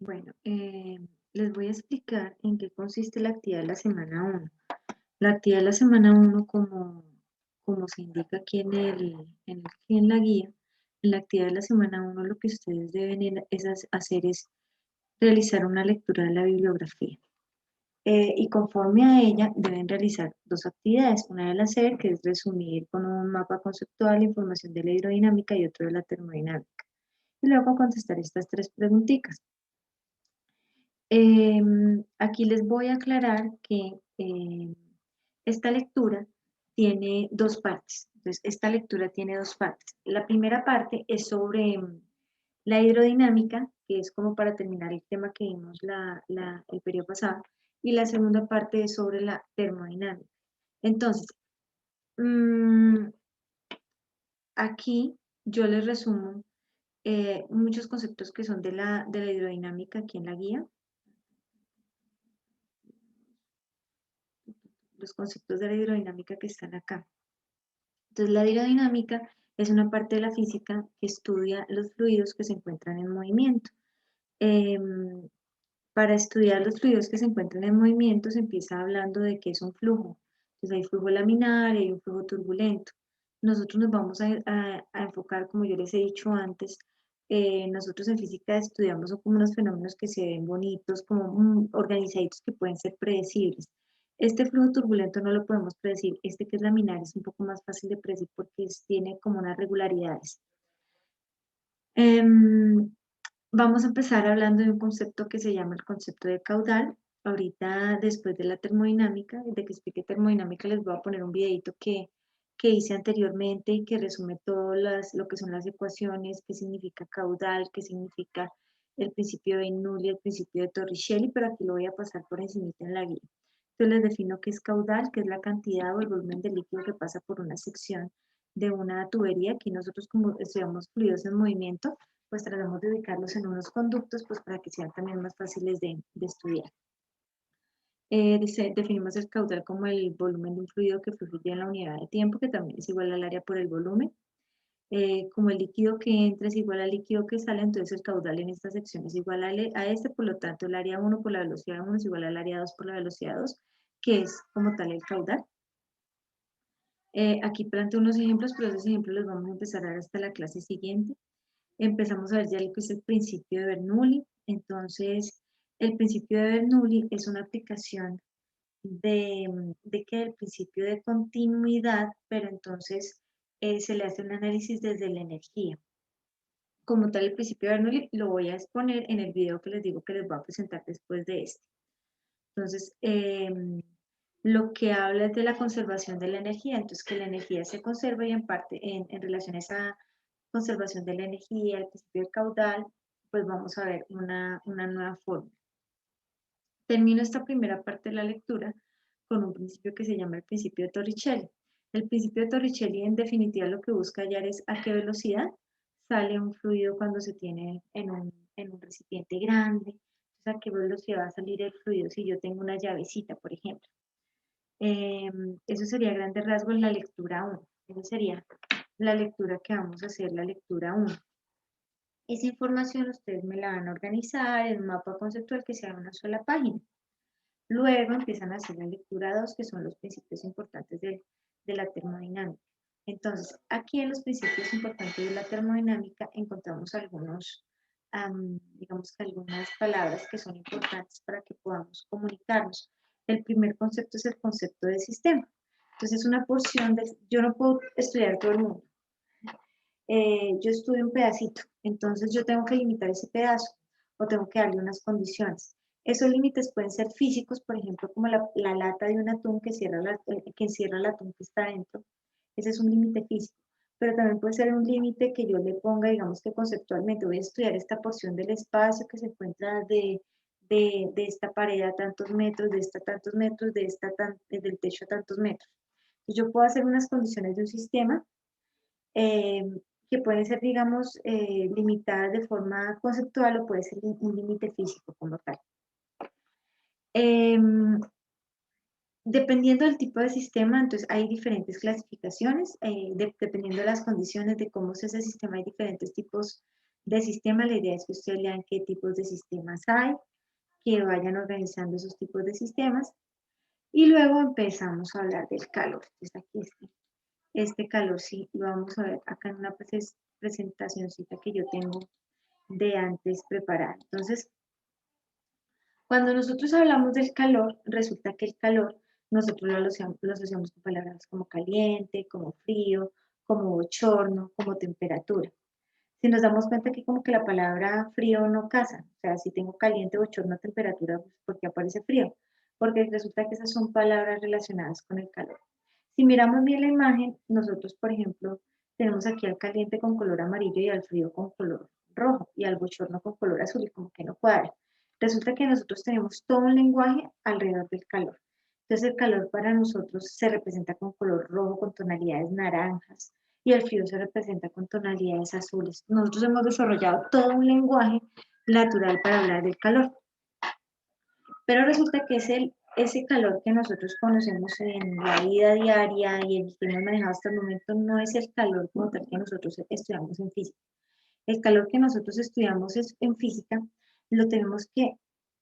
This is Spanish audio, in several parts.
Bueno, les voy a explicar en qué consiste la actividad de la semana uno. La actividad de la semana uno, como se indica aquí en la guía, en la actividad de la semana uno lo que ustedes deben hacer es realizar una lectura de la bibliografía. Y conforme a ella deben realizar dos actividades, una del hacer, que es resumir con un mapa conceptual la información de la hidrodinámica y otro de la termodinámica. Y luego contestar estas tres preguntitas. Aquí les voy a aclarar que esta lectura tiene dos partes. Entonces, esta lectura tiene dos partes. La primera parte es sobre la hidrodinámica, que es como para terminar el tema que vimos el periodo pasado, y la segunda parte es sobre la termodinámica. Entonces, mm, aquí yo les resumo muchos conceptos que son de la hidrodinámica aquí en la guía. Los conceptos de la hidrodinámica que están acá. Entonces, la hidrodinámica es una parte de la física que estudia los fluidos que se encuentran en movimiento. Em, para estudiar los fluidos que se encuentran en movimiento se empieza hablando de qué es un flujo. Entonces, hay flujo laminar y hay un flujo turbulento. Nosotros nos vamos a enfocar, como yo les he dicho antes, nosotros en física estudiamos como unos fenómenos que se ven bonitos, como organizaditos que pueden ser predecibles. Este flujo turbulento no lo podemos predecir. Este que es laminar es un poco más fácil de predecir porque tiene como unas regularidades. Em, Vamos a empezar hablando de un concepto que se llama el concepto de caudal. Ahorita, después de la termodinámica, de que explique termodinámica, les voy a poner un videito que hice anteriormente y que resume todo lo que son las ecuaciones, qué significa caudal, qué significa el principio de Bernoulli, el principio de Torricelli, pero aquí lo voy a pasar por encima en la guía. Entonces les defino qué es caudal, que es la cantidad o el volumen de líquido que pasa por una sección de una tubería. Aquí nosotros, como estudiamos fluidos en movimiento, pues tratamos de ubicarlos en unos conductos, pues para que sean también más fáciles de estudiar. Definimos el caudal como el volumen de un fluido que fluye en la unidad de tiempo, que también es igual al área por el volumen. Como el líquido que entra es igual al líquido que sale, entonces el caudal en esta sección es igual a este, por lo tanto el área 1 por la velocidad 1 es igual al área 2 por la velocidad 2, que es como tal el caudal. Aquí planteo unos ejemplos, pero esos ejemplos los vamos a empezar a ver hasta la clase siguiente. Empezamos a ver ya lo que es el principio de Bernoulli. Entonces, el principio de Bernoulli es una aplicación de que el principio de continuidad, pero entonces se le hace un análisis desde la energía. Como tal, el principio de Bernoulli lo voy a exponer en el video que les digo que les voy a presentar después de este. Entonces, lo que habla es de la conservación de la energía, entonces que la energía se conserva y en parte en relación a esa conservación de la energía, el principio del caudal, pues vamos a ver una nueva forma. Termino esta primera parte de la lectura con un principio que se llama el principio de Torricelli. El principio de Torricelli en definitiva lo que busca hallar es a qué velocidad sale un fluido cuando se tiene en un recipiente grande, entonces a qué velocidad va a salir el fluido si yo tengo una llavecita, por ejemplo. Eso sería a grandes rasgos la lectura 1. Esa sería la lectura que vamos a hacer, la lectura 1. Esa información ustedes me la van a organizar en un mapa conceptual que sea en una sola página. Luego empiezan a hacer la lectura 2, que son los principios importantes de la termodinámica. Entonces, aquí en los principios importantes de la termodinámica encontramos digamos que algunas palabras que son importantes para que podamos comunicarnos. El primer concepto es el concepto de sistema. Entonces, es una porción yo no puedo estudiar todo el mundo. Yo estudio un pedacito, entonces yo tengo que limitar ese pedazo o tengo que darle unas condiciones. Esos límites pueden ser físicos, por ejemplo, como la lata de un atún que encierra el atún que está dentro. Ese es un límite físico, pero también puede ser un límite que yo le ponga, digamos que conceptualmente voy a estudiar esta porción del espacio que se encuentra de esta pared a tantos metros, de esta a tantos metros, del techo a tantos metros. Entonces, yo puedo hacer unas condiciones de un sistema eh, que pueden ser, digamos, limitadas de forma conceptual o puede ser un límite físico como tal. Dependiendo del tipo de sistema, entonces hay diferentes clasificaciones, dependiendo de las condiciones de cómo es ese sistema, hay diferentes tipos De sistema, la idea es que ustedes lean qué tipos de sistemas hay, que vayan organizando esos tipos de sistemas, y luego empezamos a hablar del calor. Entonces aquí este calor sí lo vamos a ver acá en una presentacioncita que yo tengo de antes preparada. Entonces, cuando nosotros hablamos del calor, resulta que el calor nosotros lo asociamos con palabras como caliente, como frío, como bochorno, como temperatura. Si nos damos cuenta que como que la palabra frío no casa, o sea, si tengo caliente, bochorno, temperatura, pues ¿por qué aparece frío? Porque resulta que esas son palabras relacionadas con el calor. Si miramos bien la imagen, nosotros, por ejemplo, tenemos aquí al caliente con color amarillo y al frío con color rojo y al bochorno con color azul y como que no cuadra. Resulta que nosotros tenemos todo un lenguaje alrededor del calor. Entonces el calor para nosotros se representa con color rojo, con tonalidades naranjas, y el frío se representa con tonalidades azules. Nosotros hemos desarrollado todo un lenguaje natural para hablar del calor, pero resulta que ese calor que nosotros conocemos en la vida diaria y el que hemos manejado hasta el momento no es el calor como tal que nosotros estudiamos en física. El calor que nosotros estudiamos en física lo tenemos que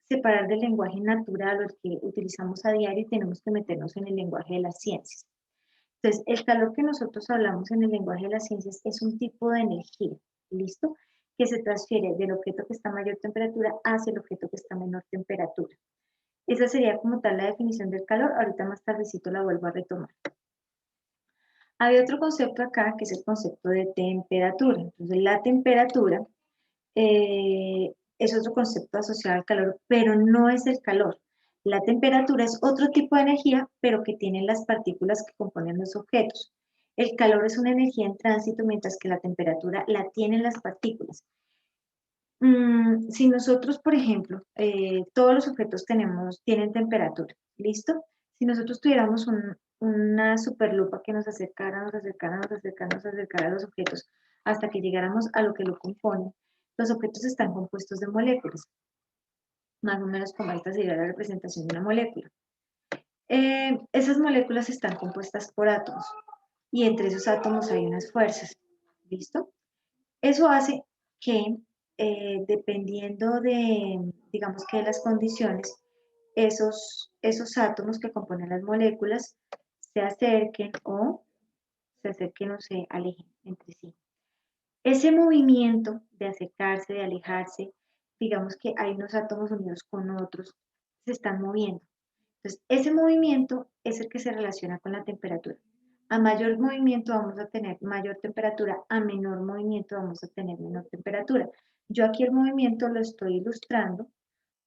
separar del lenguaje natural o el que utilizamos a diario y tenemos que meternos en el lenguaje de las ciencias. Entonces, el calor que nosotros hablamos en el lenguaje de las ciencias es un tipo de energía, ¿listo? Que se transfiere del objeto que está a mayor temperatura hacia el objeto que está a menor temperatura. Esa sería como tal la definición del calor. Ahorita más tardecito la vuelvo a retomar. Había otro concepto acá que es el concepto de temperatura. Entonces, la temperatura es otro concepto asociado al calor, pero no es el calor. La temperatura es otro tipo de energía, pero que tienen las partículas que componen los objetos. El calor es una energía en tránsito, mientras que la temperatura la tienen las partículas. Si nosotros, por ejemplo, todos los objetos tienen temperatura, ¿listo? Si nosotros tuviéramos una superlupa que nos acercara, nos acercara, nos acercara, nos acercara a los objetos hasta que llegáramos a lo que lo compone, los objetos están compuestos de moléculas, más o menos como esta sería la representación de una molécula. Esas moléculas están compuestas por átomos y entre esos átomos hay unas fuerzas, ¿listo? Eso hace que dependiendo de, digamos que de las condiciones, esos átomos que componen las moléculas se acerquen o se alejen entre sí. Ese movimiento de acercarse, de alejarse, digamos que hay unos átomos unidos con otros, se están moviendo. Entonces, ese movimiento es el que se relaciona con la temperatura. A mayor movimiento vamos a tener mayor temperatura, a menor movimiento vamos a tener menor temperatura. Yo aquí el movimiento lo estoy ilustrando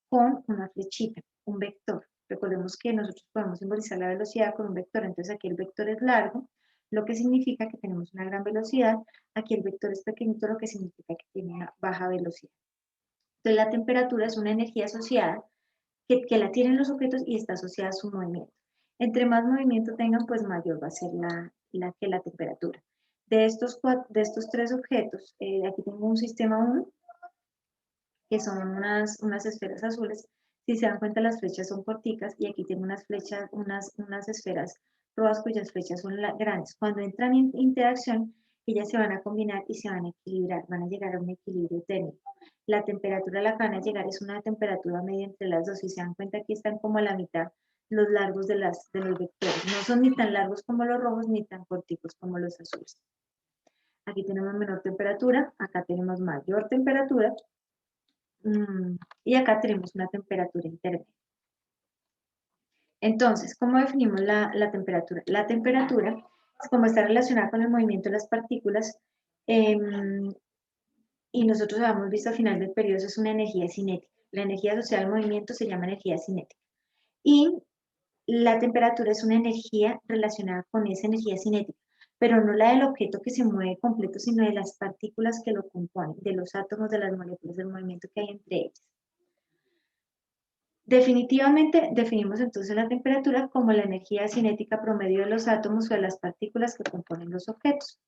con una flechita, un vector. Recordemos que nosotros podemos simbolizar la velocidad con un vector, entonces aquí el vector es largo, lo que significa que tenemos una gran velocidad, aquí el vector es pequeñito, lo que significa que tiene una baja velocidad. Entonces la temperatura es una energía asociada que la tienen los objetos y está asociada a su movimiento. Entre más movimiento tengan, pues mayor va a ser la temperatura. De estos tres objetos, aquí tengo un sistema 1, que son unas esferas azules. Si se dan cuenta, las flechas son corticas y aquí tengo unas flechas, unas esferas rojas cuyas flechas son grandes. Cuando entran en interacción, ellas se van a combinar y se van a equilibrar, van a llegar a un equilibrio térmico. La temperatura a la que van a llegar es una temperatura media entre las dos. Si se dan cuenta, aquí están como a la mitad los largos de los vectores. No son ni tan largos como los rojos ni tan corticos como los azules. Aquí tenemos menor temperatura, acá tenemos mayor temperatura, y acá tenemos una temperatura intermedia. Entonces, ¿cómo definimos la temperatura? La temperatura, como está relacionada con el movimiento de las partículas, y nosotros habíamos visto al final del periodo, eso es una energía cinética. La energía asociada al movimiento se llama energía cinética. Y la temperatura es una energía relacionada con esa energía cinética, pero no la del objeto que se mueve completo, sino de las partículas que lo componen, de los átomos, de las moléculas, del movimiento que hay entre ellas. Definitivamente definimos entonces la temperatura como la energía cinética promedio de los átomos o de las partículas que componen los objetos,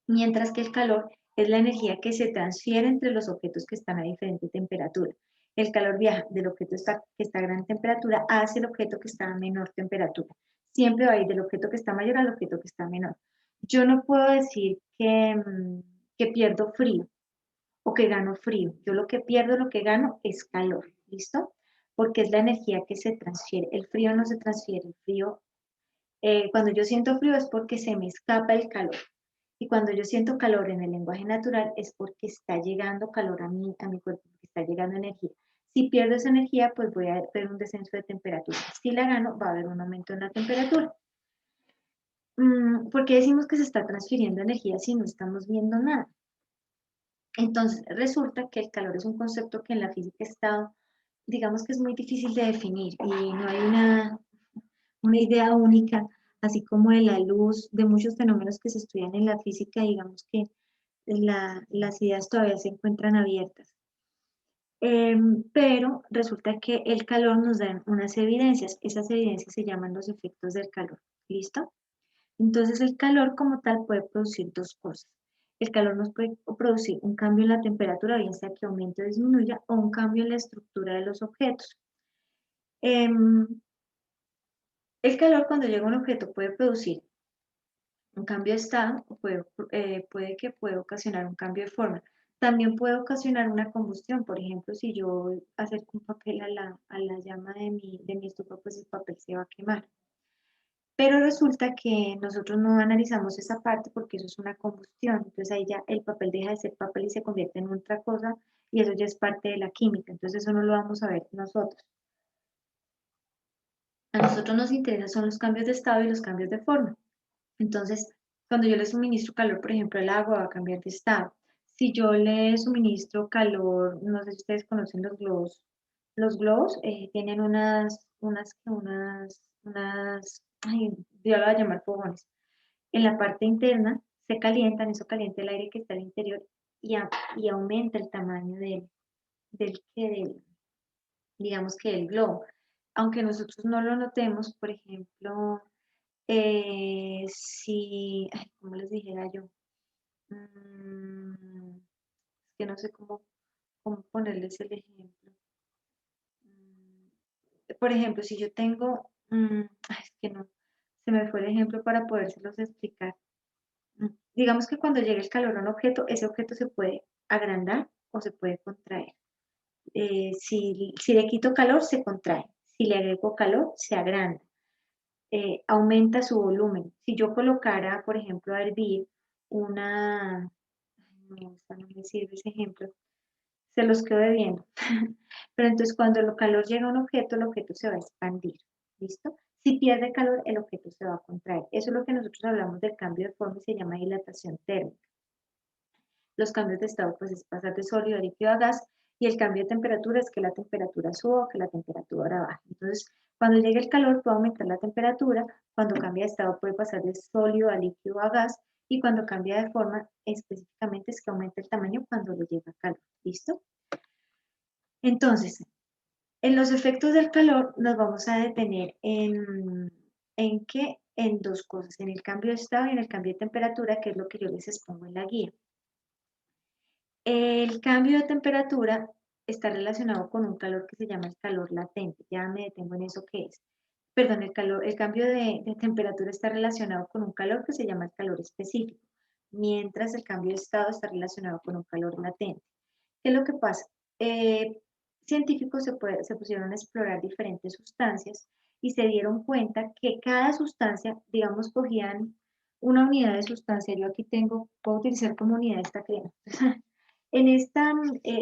mientras que el calor es la energía que se transfiere entre los objetos que están a diferente temperatura. El calor viaja del objeto que está a gran temperatura hacia el objeto que está a menor temperatura. Siempre va a ir del objeto que está mayor al objeto que está menor. Yo no puedo decir que pierdo frío, o que gano frío. Yo lo que pierdo, lo que gano es calor, ¿listo? Porque es la energía que se transfiere. El frío no se transfiere, el frío, cuando yo siento frío es porque se me escapa el calor. Y cuando yo siento calor en el lenguaje natural es porque está llegando calor a mi cuerpo, porque está llegando energía. Si pierdo esa energía, pues voy a ver un descenso de temperatura. Si la gano, va a haber un aumento en la temperatura. ¿Por qué decimos que se está transfiriendo energía si no estamos viendo nada? Entonces, resulta que el calor es un concepto que en la física está, digamos que es muy difícil de definir y no hay una idea única, así como de la luz, de muchos fenómenos que se estudian en la física, digamos que las ideas todavía se encuentran abiertas. Pero resulta que el calor nos da unas evidencias, esas evidencias se llaman los efectos del calor, ¿listo? Entonces el calor como tal puede producir dos cosas. El calor nos puede producir un cambio en la temperatura, bien sea que aumente o disminuya, o un cambio en la estructura de los objetos. Em, el calor cuando llega a un objeto puede producir un cambio de estado, o puede que puede ocasionar un cambio de forma. También puede ocasionar una combustión, por ejemplo, si yo acerco un papel a la llama de mi estufa, pues el papel se va a quemar. Pero resulta que nosotros no analizamos esa parte porque eso es una combustión. Entonces ahí ya el papel deja de ser papel y se convierte en otra cosa y eso ya es parte de la química. Entonces eso no lo vamos a ver nosotros. A nosotros nos interesan son los cambios de estado y los cambios de forma. Entonces, cuando yo le suministro calor, por ejemplo, el agua va a cambiar de estado. Si yo le suministro calor, no sé si ustedes conocen los globos. Los globos tienen ay, yo lo voy a llamar fogones. En la parte interna se calientan, eso calienta el aire que está al interior y aumenta el tamaño del, digamos que del globo. Aunque nosotros no lo notemos, por ejemplo, si, ay, ¿cómo les dijera yo? Es que no sé cómo ponerles el ejemplo. Mm, por ejemplo, si yo tengo, ay, es que no, se me fue el ejemplo para podérselos explicar. Digamos que cuando llega el calor a un objeto, ese objeto se puede agrandar o se puede contraer. Si le quito calor, se contrae. Si le agrego calor, se agranda. Aumenta su volumen. Si yo colocara, por ejemplo, a hervir una, ay, no, esta no me sirve ese ejemplo, se los quedo debiendo. Pero entonces cuando el calor llega a un objeto, el objeto se va a expandir. ¿Listo? Si pierde calor, el objeto se va a contraer. Eso es lo que nosotros hablamos del cambio de forma y se llama dilatación térmica. Los cambios de estado, pues es pasar de sólido a líquido a gas, y el cambio de temperatura es que la temperatura suba o que la temperatura baje. Entonces, cuando llegue el calor puede aumentar la temperatura, cuando cambia de estado puede pasar de sólido a líquido a gas, y cuando cambia de forma específicamente es que aumenta el tamaño cuando le llega calor. ¿Listo? Entonces, en los efectos del calor nos vamos a detener ¿en qué? En dos cosas, en el cambio de estado y en el cambio de temperatura, que es lo que yo les expongo en la guía. El cambio de temperatura está relacionado con un calor que se llama el calor latente. Ya me detengo en eso que es. Perdón, el cambio de temperatura está relacionado con un calor que se llama el calor específico, mientras el cambio de estado está relacionado con un calor latente. ¿Qué es lo que pasa? Eh, Científicos se pusieron a explorar diferentes sustancias y se dieron cuenta que cada sustancia, digamos, cogían una unidad de sustancia. Yo aquí puedo utilizar como unidad esta crema. En esta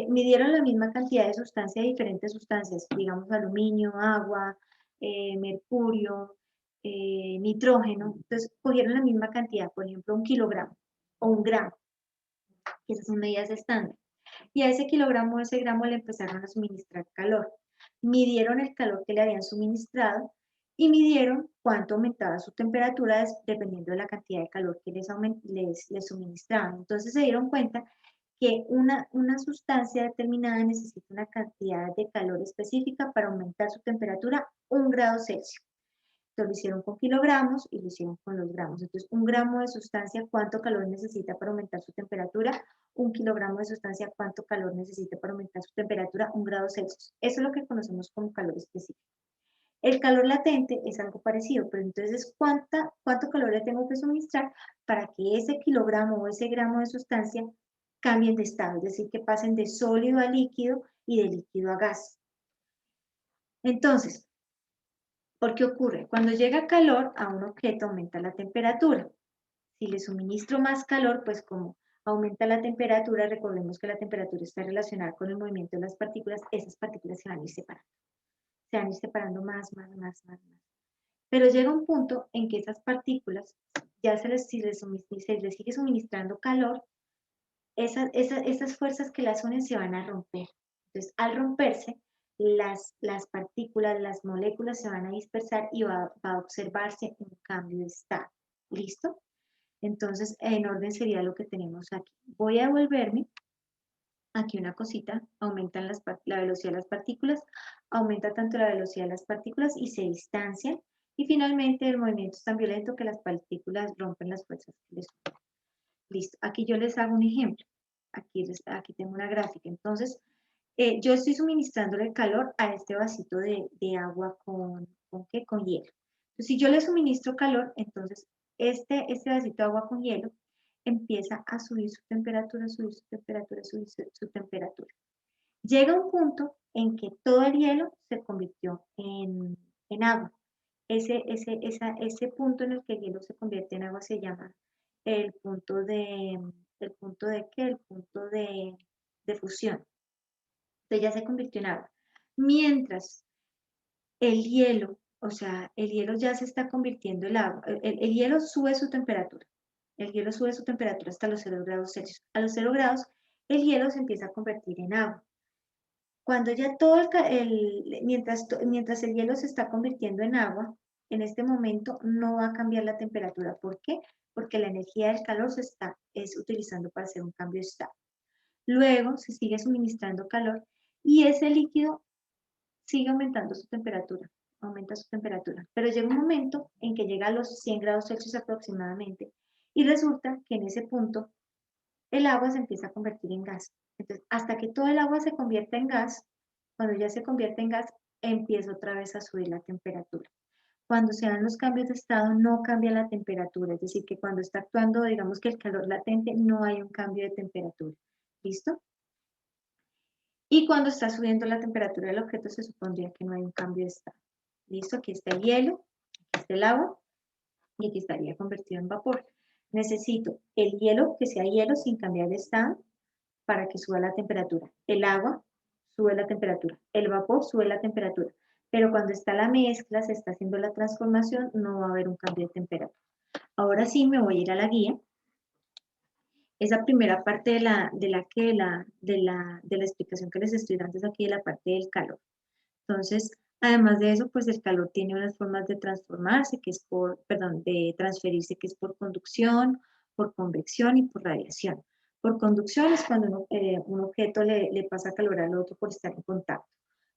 midieron la misma cantidad de sustancia de diferentes sustancias, digamos aluminio, agua, mercurio, nitrógeno. Entonces cogieron la misma cantidad, por ejemplo, un kilogramo o un gramo, que esas son medidas estándar. Y a ese kilogramo o ese gramo le empezaron a suministrar calor. Midieron el calor que le habían suministrado y midieron cuánto aumentaba su temperatura dependiendo de la cantidad de calor que les suministraban. Entonces se dieron cuenta que una sustancia determinada necesita una cantidad de calor específica para aumentar su temperatura 1 grado Celsius. Entonces lo hicieron con kilogramos y lo hicieron con los gramos. Entonces, un gramo de sustancia, ¿cuánto calor necesita para aumentar su temperatura? Un kilogramo de sustancia, ¿cuánto calor necesita para aumentar su temperatura? 1 grado Celsius. Eso es lo que conocemos como calor específico. El calor latente es algo parecido, pero entonces, ¿cuánto calor le tengo que suministrar para que ese kilogramo o ese gramo de sustancia cambien de estado, es decir, que pasen de sólido a líquido y de líquido a gas. Entonces, ¿por qué ocurre? Cuando llega calor a un objeto aumenta la temperatura. Si le suministro más calor, pues como aumenta la temperatura, recordemos que la temperatura está relacionada con el movimiento de las partículas, esas partículas se van a ir separando. Se van a ir separando más. Pero llega un punto en que esas partículas, ya si les sigue suministrando calor, esas fuerzas que las unen se van a romper. Entonces, al romperse, las partículas, las moléculas se van a dispersar y va a observarse un cambio de estado. ¿Listo? Entonces, en orden sería lo que tenemos aquí. Voy a devolverme aquí una cosita, aumentan la velocidad de las partículas, aumenta tanto la velocidad de las partículas y se distancian. Y finalmente el movimiento es tan violento que las partículas rompen las fuerzas que les unen. Listo, aquí yo les hago un ejemplo. Aquí tengo una gráfica. Entonces, yo estoy suministrándole calor a este vasito de agua con hielo. Entonces, si yo le suministro calor, entonces este vasito de agua con hielo empieza a subir su temperatura, subir su temperatura. Llega un punto en que todo el hielo se convirtió en agua. Ese punto en el que el hielo se convierte en agua se llama el punto ¿qué? El punto de fusión. Entonces ya se convirtió en agua. Mientras el hielo, o sea, el hielo ya se está convirtiendo en agua, el hielo sube su temperatura. El hielo sube su temperatura hasta los 0 grados Celsius. A los 0 grados, el hielo se empieza a convertir en agua. Cuando ya mientras el hielo se está convirtiendo en agua, en este momento no va a cambiar la temperatura. ¿Por qué? Porque la energía del calor es utilizando para hacer un cambio de estado. Luego se sigue suministrando calor y ese líquido sigue aumentando su temperatura, aumenta su temperatura. Pero llega un momento en que llega a los 100 grados Celsius aproximadamente y resulta que en ese punto el agua se empieza a convertir en gas. Entonces, hasta que todo el agua se convierta en gas, cuando ya se convierte en gas, empieza otra vez a subir la temperatura. Cuando se dan los cambios de estado, no cambia la temperatura, es decir, que cuando está actuando, digamos que el calor latente, no hay un cambio de temperatura. ¿Listo? Y cuando está subiendo la temperatura del objeto, se supondría que no hay un cambio de estado. ¿Listo? Aquí está el hielo, aquí está el agua, y aquí estaría convertido en vapor. Necesito el hielo, que sea hielo sin cambiar de estado, para que suba la temperatura. El agua sube la temperatura, el vapor sube la temperatura, pero cuando está la mezcla, se está haciendo la transformación, no va a haber un cambio de temperatura. Ahora sí me voy a ir a la guía. Esa primera parte de la explicación que les estoy dando es aquí de la parte del calor. Entonces, además de eso, pues el calor tiene unas formas de transformarse, de transferirse, que es por conducción, por convección y por radiación. Por conducción es cuando un objeto le pasa calor al otro por estar en contacto.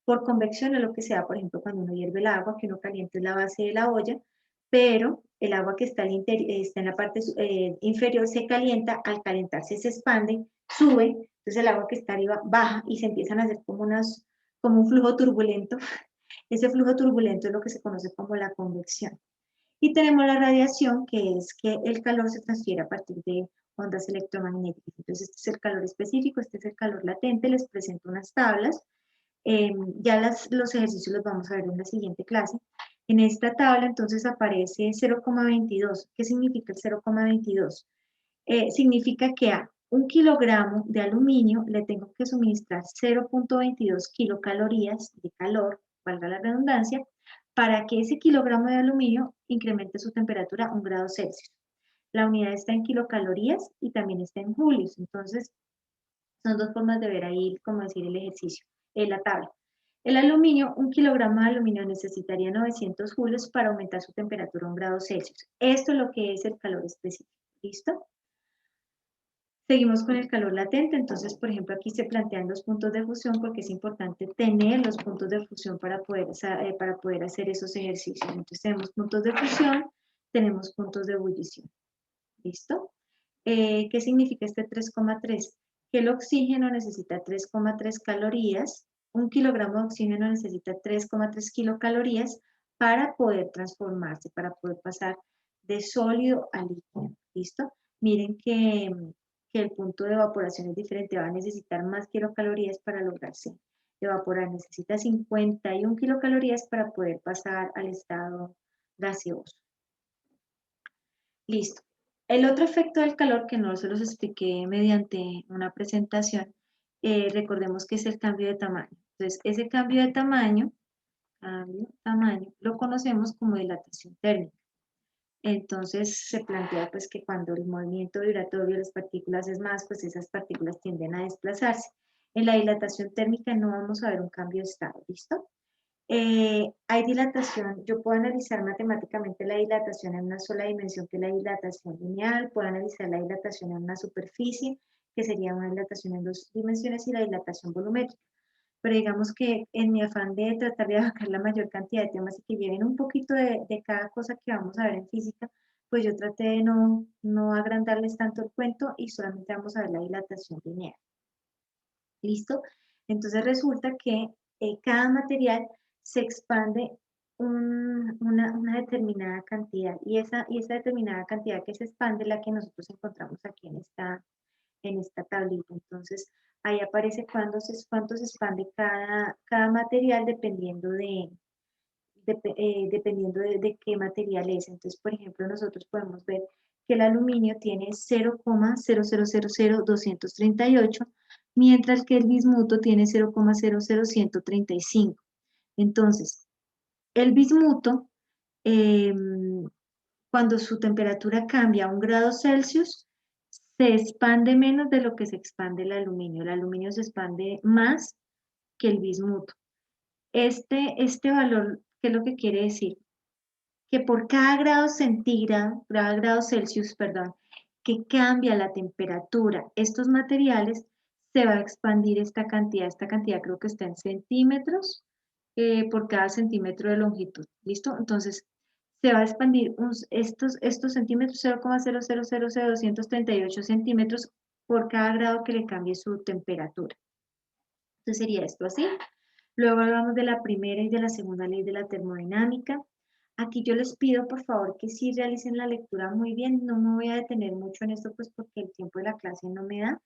Por convección es lo que se da, por ejemplo, cuando uno hierve el agua, que uno calienta la base de la olla, pero el agua que está en la parte inferior se calienta, al calentarse se expande, sube, entonces el agua que está arriba baja y se empiezan a hacer como un flujo turbulento. Ese flujo turbulento es lo que se conoce como la convección. Y tenemos la radiación, que es que el calor se transfiere a partir de ondas electromagnéticas. Entonces, este es el calor específico, este es el calor latente. Les presento unas tablas. Ya los ejercicios los vamos a ver en la siguiente clase. En esta tabla, entonces, aparece 0,22. ¿Qué significa el 0,22? Significa que a 1 kilogramo de aluminio le tengo que suministrar 0,22 kilocalorías de calor, valga la redundancia, para que ese kilogramo de aluminio incremente su temperatura a 1 grado Celsius. La unidad está en kilocalorías y también está en julios. Entonces, son dos formas de ver ahí, como decir, el ejercicio, en la tabla. El aluminio, 1 kilogramo de aluminio necesitaría 900 julios para aumentar su temperatura a 1 grado Celsius. Esto es lo que es el calor específico. ¿Listo? Seguimos con el calor latente, entonces, por ejemplo, aquí se plantean los puntos de fusión porque es importante tener los puntos de fusión para poder hacer esos ejercicios. Entonces, tenemos puntos de fusión, tenemos puntos de ebullición. ¿Listo? ¿Qué significa este 3,3? Que el oxígeno necesita 3,3 calorías, 1 kilogramo de oxígeno necesita 3,3 kilocalorías para poder transformarse, para poder pasar de sólido a líquido. ¿Listo? Miren que que el punto de evaporación es diferente, va a necesitar más kilocalorías para lograrse evaporar. Necesita 51 kilocalorías para poder pasar al estado gaseoso. Listo. El otro efecto del calor, que no se los expliqué mediante una presentación, recordemos que es el cambio de tamaño. Entonces, ese cambio de tamaño, lo conocemos como dilatación térmica. Entonces, se plantea pues que cuando el movimiento vibratorio de las partículas es más, pues esas partículas tienden a desplazarse. En la dilatación térmica no vamos a ver un cambio de estado, ¿listo? Hay dilatación, yo puedo analizar matemáticamente la dilatación en una sola dimensión, que es la dilatación lineal, puedo analizar la dilatación en una superficie, que sería una dilatación en 2 dimensiones, y la dilatación volumétrica. Pero digamos que en mi afán de tratar de abarcar la mayor cantidad de temas y que lleven un poquito de cada cosa que vamos a ver en física, pues yo traté de no agrandarles tanto el cuento y solamente vamos a ver la dilatación lineal. ¿Listo? Entonces resulta que cada material se expande una determinada cantidad, y esa determinada cantidad que se expande es la que nosotros encontramos aquí en esta tablita. Entonces ahí aparece cuánto se expande cada material dependiendo de qué material es. Entonces, por ejemplo, nosotros podemos ver que el aluminio tiene 0,0000238, mientras que el bismuto tiene 0,00135. Entonces, el bismuto, cuando su temperatura cambia a 1 grado Celsius, se expande menos de lo que se expande el aluminio. El aluminio se expande más que el bismuto. Este valor, ¿qué es lo que quiere decir? Que por cada grado Celsius, perdón, que cambia la temperatura, estos materiales, se va a expandir esta cantidad creo que está en centímetros por cada centímetro de longitud, ¿listo? Entonces, se va a expandir estos centímetros, 0,0000238 centímetros por cada grado que le cambie su temperatura. Entonces sería esto así. Luego hablamos de la primera y de la segunda ley de la termodinámica. Aquí yo les pido por favor que sí realicen la lectura muy bien. No me voy a detener mucho en esto pues porque el tiempo de la clase no me da,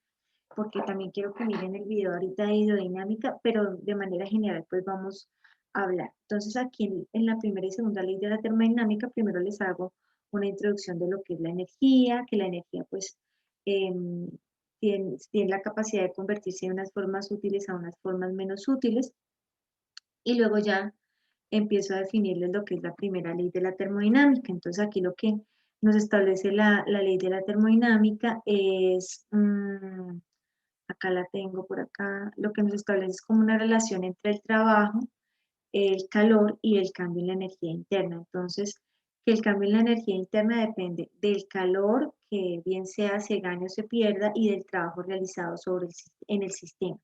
porque también quiero que miren el video ahorita de hidrodinámica, pero de manera general pues vamos a hablar. Entonces aquí en la primera y segunda ley de la termodinámica primero les hago una introducción de lo que es la energía, que la energía pues tiene la capacidad de convertirse de unas formas útiles a unas formas menos útiles, y luego ya empiezo a definirles lo que es la primera ley de la termodinámica. Entonces aquí lo que nos establece la ley de la termodinámica es, acá la tengo por acá, lo que nos establece es como una relación entre el trabajo, el calor y el cambio en la energía interna. Entonces, que el cambio en la energía interna depende del calor, que bien sea se gane o se pierda, y del trabajo realizado en el sistema.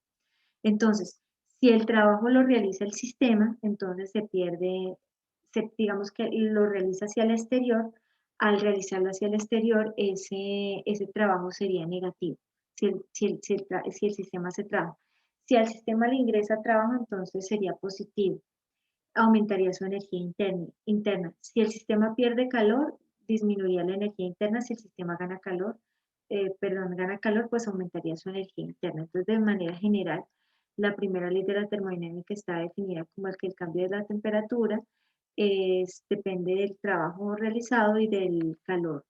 Entonces, si el trabajo lo realiza el sistema, entonces se pierde, digamos que lo realiza hacia el exterior. Al realizarlo hacia el exterior, ese trabajo sería negativo, si el sistema hace trabajo. Si al sistema le ingresa trabajo, entonces sería positivo, aumentaría su energía interna. Si el sistema pierde calor, disminuiría la energía interna. Si el sistema gana calor, pues aumentaría su energía interna. Entonces, de manera general, la primera ley de la termodinámica está definida como el que el cambio de la temperatura depende del trabajo realizado y del calor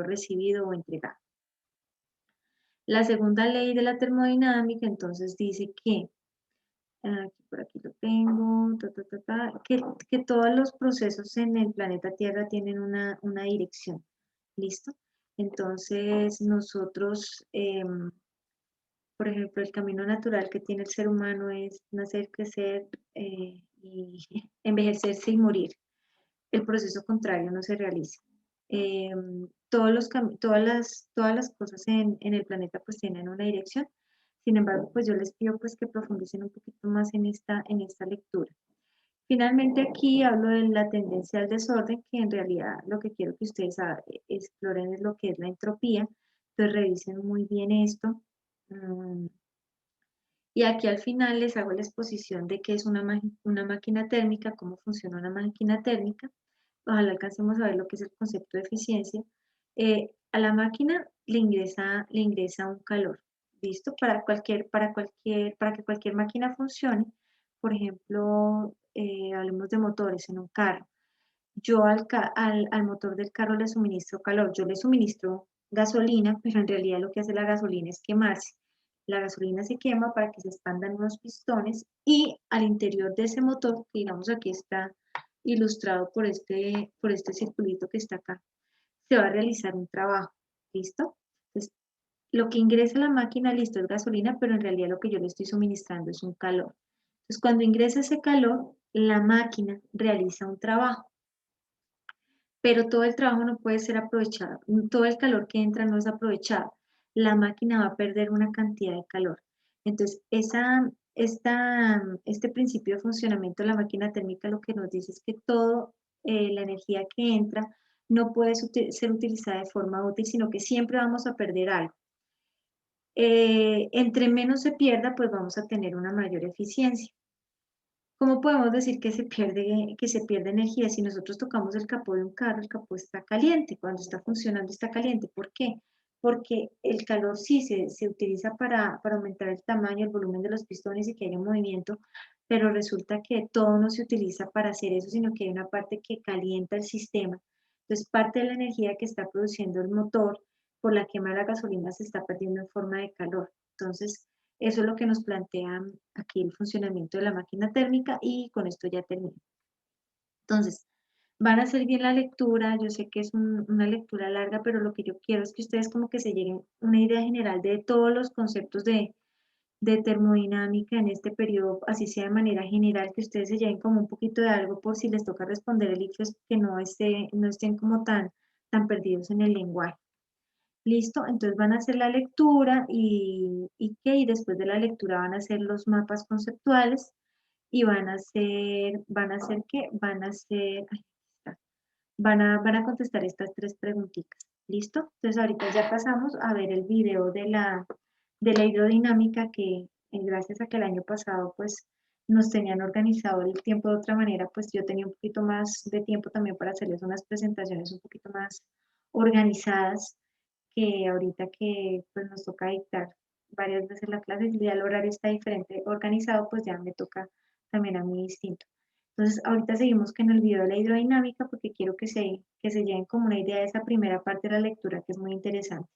recibido o entregado. La segunda ley de la termodinámica entonces dice que aquí, por aquí lo tengo, que todos los procesos en el planeta Tierra tienen una dirección, ¿listo? Entonces nosotros, por ejemplo, el camino natural que tiene el ser humano es nacer, crecer y envejecerse y morir. El proceso contrario no se realiza. Todas las cosas en el planeta pues tienen una dirección. Sin embargo, pues yo les pido pues que profundicen un poquito más en esta lectura. Finalmente aquí hablo de la tendencia al desorden, que en realidad lo que quiero que ustedes exploren es lo que es la entropía. Entonces revisen muy bien esto. Y aquí al final les hago la exposición de qué es una máquina térmica, cómo funciona una máquina térmica. Ojalá alcancemos a ver lo que es el concepto de eficiencia. a la máquina le ingresa un calor, ¿listo? Para que cualquier máquina funcione, por ejemplo, hablemos de motores en un carro. Yo al motor del carro le suministro calor, yo le suministro gasolina, pero en realidad lo que hace la gasolina es quemarse. La gasolina se quema para que se expandan unos pistones y al interior de ese motor, que digamos aquí está ilustrado por este circulito que está acá, se va a realizar un trabajo, ¿listo? Entonces, lo que ingresa a la máquina, listo, es gasolina, pero en realidad lo que yo le estoy suministrando es un calor. Entonces, cuando ingresa ese calor, la máquina realiza un trabajo, pero todo el trabajo no puede ser aprovechado, todo el calor que entra no es aprovechado. La máquina va a perder una cantidad de calor. Entonces, este principio de funcionamiento de la máquina térmica lo que nos dice es que toda la energía que entra no puede ser utilizada de forma útil, sino que siempre vamos a perder algo. Entre menos se pierda, pues vamos a tener una mayor eficiencia. ¿Cómo podemos decir que se pierde energía? Si nosotros tocamos el capó de un carro, el capó está caliente, cuando está funcionando está caliente. ¿Por qué? Porque el calor sí se utiliza para aumentar el tamaño, el volumen de los pistones y que haya movimiento, pero resulta que todo no se utiliza para hacer eso, sino que hay una parte que calienta el sistema. Entonces, parte de la energía que está produciendo el motor por la quema de la gasolina se está perdiendo en forma de calor. Entonces, eso es lo que nos plantea aquí el funcionamiento de la máquina térmica y con esto ya termino. Entonces, van a hacer bien la lectura, yo sé que es una lectura larga, pero lo que yo quiero es que ustedes como que se lleguen una idea general de todos los conceptos de termodinámica en este periodo, así sea de manera general, que ustedes se lleven como un poquito de algo por si les toca responder el ICFES, que no estén como tan perdidos en el lenguaje. Listo, entonces van a hacer la lectura y después de la lectura van a hacer los mapas conceptuales y ¿qué? Ahí está, van a contestar estas tres preguntitas. ¿Listo? Entonces ahorita ya pasamos a ver el video de la hidrodinámica que gracias a que el año pasado pues nos tenían organizado el tiempo de otra manera, pues yo tenía un poquito más de tiempo también para hacerles unas presentaciones un poquito más organizadas que ahorita que pues nos toca dictar varias veces la clase, y ya el horario está diferente organizado, pues ya me toca también a mí distinto. Entonces, ahorita seguimos con el video de la hidrodinámica porque quiero que se lleven como una idea de esa primera parte de la lectura que es muy interesante.